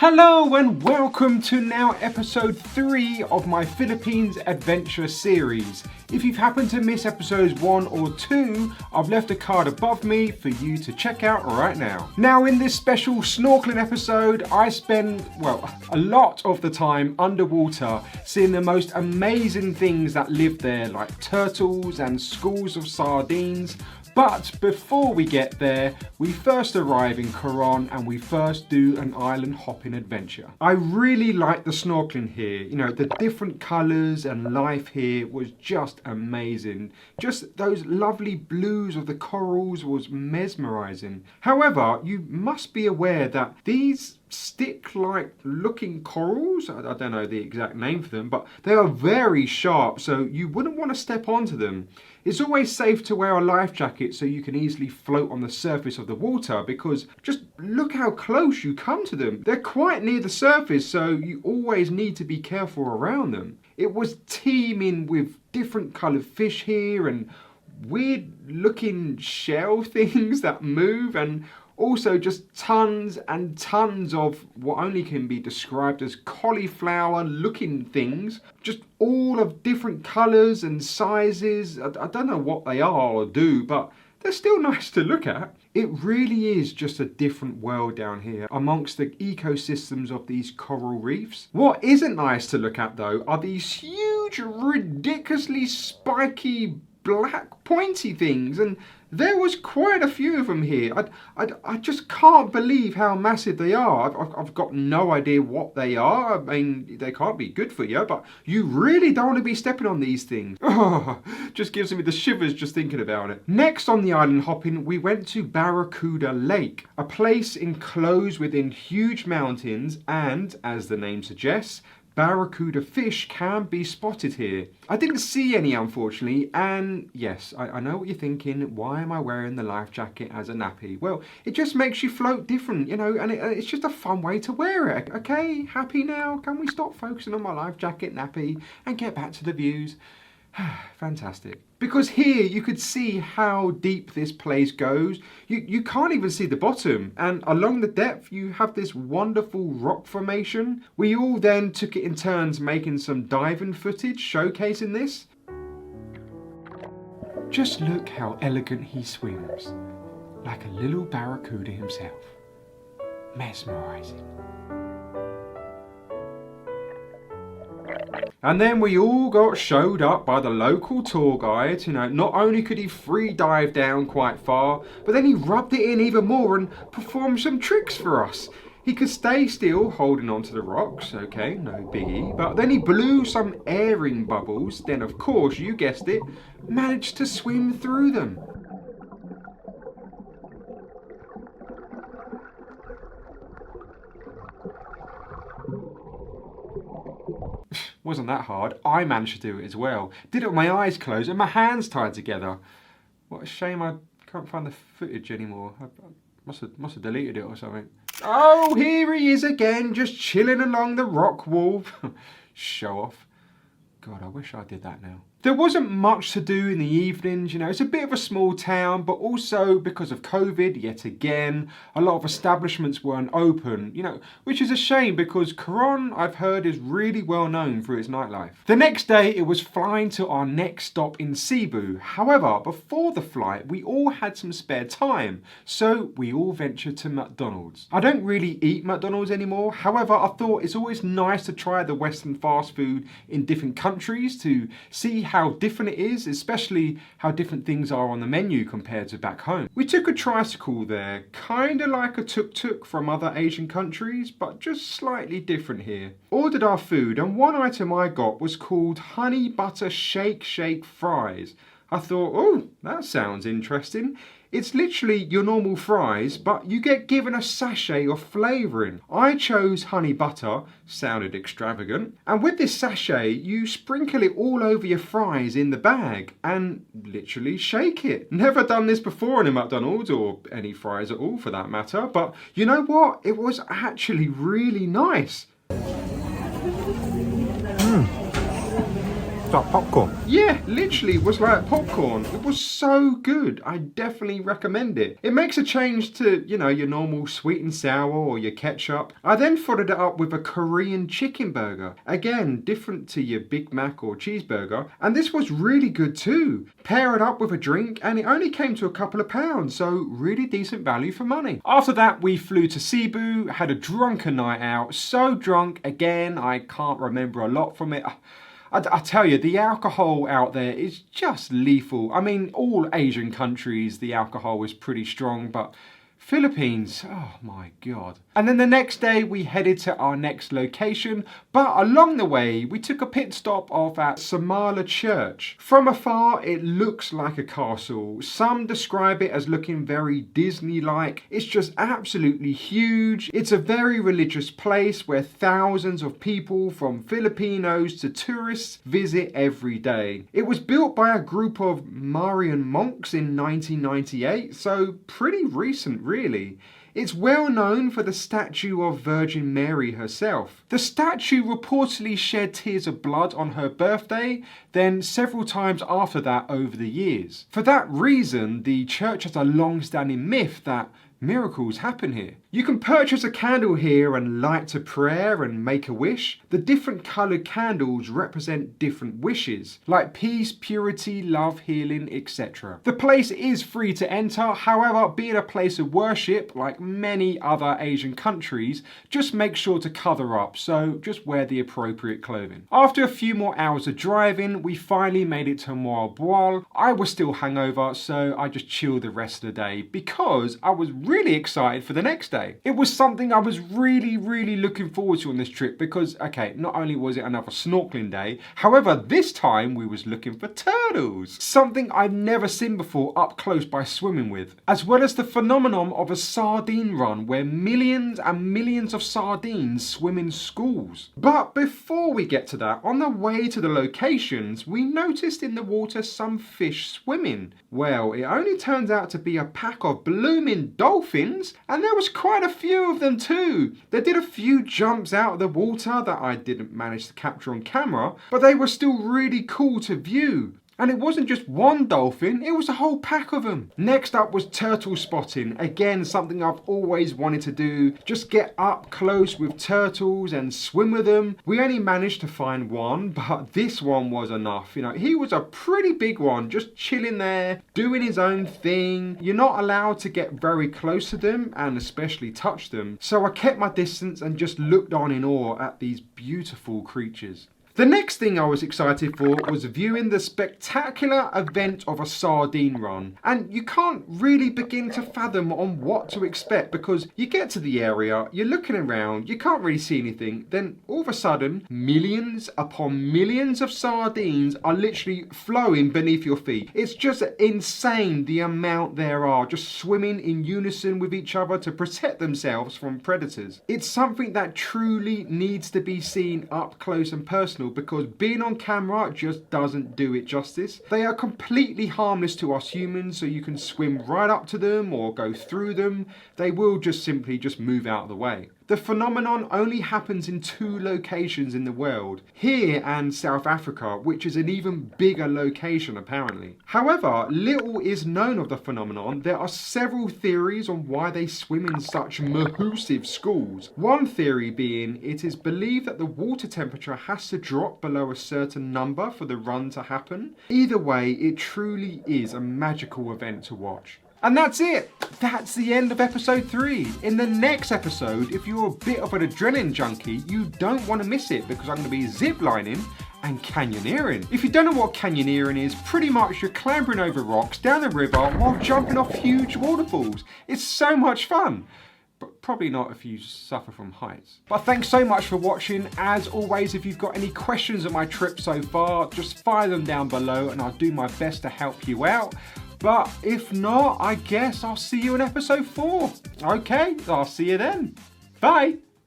Hello and welcome to now episode 3 of my Philippines adventure series. If you've happened to miss episodes 1 or 2, I've left a card above me for you to check out right now. Now in this special snorkeling episode, I spend, a lot of the time underwater seeing the most amazing things that live there, like turtles and schools of sardines. But before we get there, we first arrive in Coron and we first do an island hopping adventure. I really like the snorkeling here. You know, the different colours and life here was just amazing. Just those lovely blues of the corals was mesmerising. However, you must be aware that these stick-like looking corals, I don't know the exact name for them, but they are very sharp, so you wouldn't want to step onto them. It's always safe to wear a life jacket so you can easily float on the surface of the water, because just look how close you come to them. They're quite near the surface, so you always need to be careful around them. It was teeming with different coloured fish here and weird looking shell things that move, and also just tons and tons of what only can be described as cauliflower looking things, just all of different colours and sizes. I don't know what they are or do, but they're still nice to look at. It really is just a different world down here amongst the ecosystems of these coral reefs. What isn't nice to look at though are these huge, ridiculously spiky black pointy things, and there was quite a few of them here. I just can't believe how massive they are. I've got no idea what they are. I mean, they can't be good for you, but you really don't want to be stepping on these things. Oh, just gives me the shivers just thinking about it. Next on the island hopping, we went to Barracuda Lake, a place enclosed within huge mountains, and as the name suggests, barracuda fish can be spotted here. I didn't see any, unfortunately, and yes, I know what you're thinking. Why am I wearing the life jacket as a nappy? Well, it just makes you float different, you know, and it's just a fun way to wear it. Okay, happy now? Can we stop focusing on my life jacket nappy and get back to the views? Fantastic. Because here you could see how deep this place goes. You can't even see the bottom, and along the depth you have this wonderful rock formation. We all then took it in turns making some diving footage showcasing this. Just look how elegant he swims, like a little barracuda himself. Mesmerising. And then we all got showed up by the local tour guide. You know, not only could he free dive down quite far, but then he rubbed it in even more and performed some tricks for us. He could stay still holding onto the rocks, okay, no biggie, but then he blew some airing bubbles, then of course, you guessed it, managed to swim through them. Wasn't that hard. I managed to do it as well. Did it with my eyes closed and my hands tied together. What a shame I can't find the footage anymore. I must have deleted it or something. Oh, here he is again, just chilling along the rock wall. Show off. God, I wish I did that now. There wasn't much to do in the evenings, you know, it's a bit of a small town, but also because of COVID, yet again, a lot of establishments weren't open, you know, which is a shame because Coron, I've heard, is really well known for its nightlife. The next day, it was flying to our next stop in Cebu. However, before the flight, we all had some spare time, so we all ventured to McDonald's. I don't really eat McDonald's anymore, however, I thought it's always nice to try the Western fast food in different countries to see how different it is, especially how different things are on the menu compared to back home. We took a tricycle there, kinda like a tuk-tuk from other Asian countries, but just slightly different here. Ordered our food, and one item I got was called honey butter shake fries. I thought, oh, that sounds interesting. It's literally your normal fries, but you get given a sachet of flavouring. I chose honey butter, sounded extravagant, and with this sachet, you sprinkle it all over your fries in the bag and literally shake it. Never done this before in a McDonald's, or any fries at all for that matter, but you know what? It was actually really nice. It's like popcorn. Yeah, literally it was like popcorn. It was so good. I definitely recommend it. It makes a change to, your normal sweet and sour or your ketchup. I then followed it up with a Korean chicken burger. Again, different to your Big Mac or cheeseburger. And this was really good too. Pair it up with a drink and it only came to a couple of pounds, so really decent value for money. After that, we flew to Cebu, had a drunken night out. So drunk, again, I can't remember a lot from it. I tell you, the alcohol out there is just lethal. I mean, all Asian countries, the alcohol is pretty strong, but Philippines, oh my God. And then the next day we headed to our next location, but along the way we took a pit stop off at Samala Church. From afar it looks like a castle. Some describe it as looking very Disney-like. It's just absolutely huge. It's a very religious place where thousands of people, from Filipinos to tourists, visit every day. It was built by a group of Marian monks in 1998, so pretty recent really. It's well known for the statue of Virgin Mary herself. The statue reportedly shed tears of blood on her birthday, then several times after that over the years. For that reason, the church has a long-standing myth that miracles happen here. You can purchase a candle here and light to prayer and make a wish. The different coloured candles represent different wishes, like peace, purity, love, healing, etc. The place is free to enter, however, being a place of worship, like many other Asian countries, just make sure to cover up, so just wear the appropriate clothing. After a few more hours of driving, we finally made it to Moalboal. I was still hungover, so I just chilled the rest of the day because I was really excited for the next day. It was something I was really looking forward to on this trip because, okay, not only was it another snorkeling day, however, this time we was looking for turtles. Something I've never seen before up close by swimming with. As well as the phenomenon of a sardine run where millions and millions of sardines swim in schools. But before we get to that, on the way to the locations, we noticed in the water some fish swimming. Well, it only turns out to be a pack of blooming dolphins, and there was quite a few of them too. They did a few jumps out of the water that I didn't manage to capture on camera, but they were still really cool to view. And it wasn't just one dolphin, it was a whole pack of them. Next up was turtle spotting. Again, something I've always wanted to do. Just get up close with turtles and swim with them. We only managed to find one, but this one was enough. He was a pretty big one, just chilling there, doing his own thing. You're not allowed to get very close to them and especially touch them. So I kept my distance and just looked on in awe at these beautiful creatures. The next thing I was excited for was viewing the spectacular event of a sardine run. And you can't really begin to fathom on what to expect because you get to the area, you're looking around, you can't really see anything, then all of a sudden, millions upon millions of sardines are literally flowing beneath your feet. It's just insane the amount there are, just swimming in unison with each other to protect themselves from predators. It's something that truly needs to be seen up close and personal, because being on camera just doesn't do it justice. They are completely harmless to us humans, so you can swim right up to them or go through them. They will just simply move out of the way. The phenomenon only happens in 2 locations in the world, here and South Africa, which is an even bigger location apparently. However, little is known of the phenomenon. There are several theories on why they swim in such massive schools. One theory being it is believed that the water temperature has to drop below a certain number for the run to happen. Either way, it truly is a magical event to watch. And that's it. That's the end of episode 3. In the next episode, if you're a bit of an adrenaline junkie, you don't want to miss it because I'm going to be ziplining and canyoneering. If you don't know what canyoneering is, pretty much you're clambering over rocks down the river while jumping off huge waterfalls. It's so much fun. But probably not if you suffer from heights. But thanks so much for watching. As always, if you've got any questions on my trip so far, just fire them down below and I'll do my best to help you out. But if not, I guess I'll see you in episode 4. Okay, I'll see you then. Bye.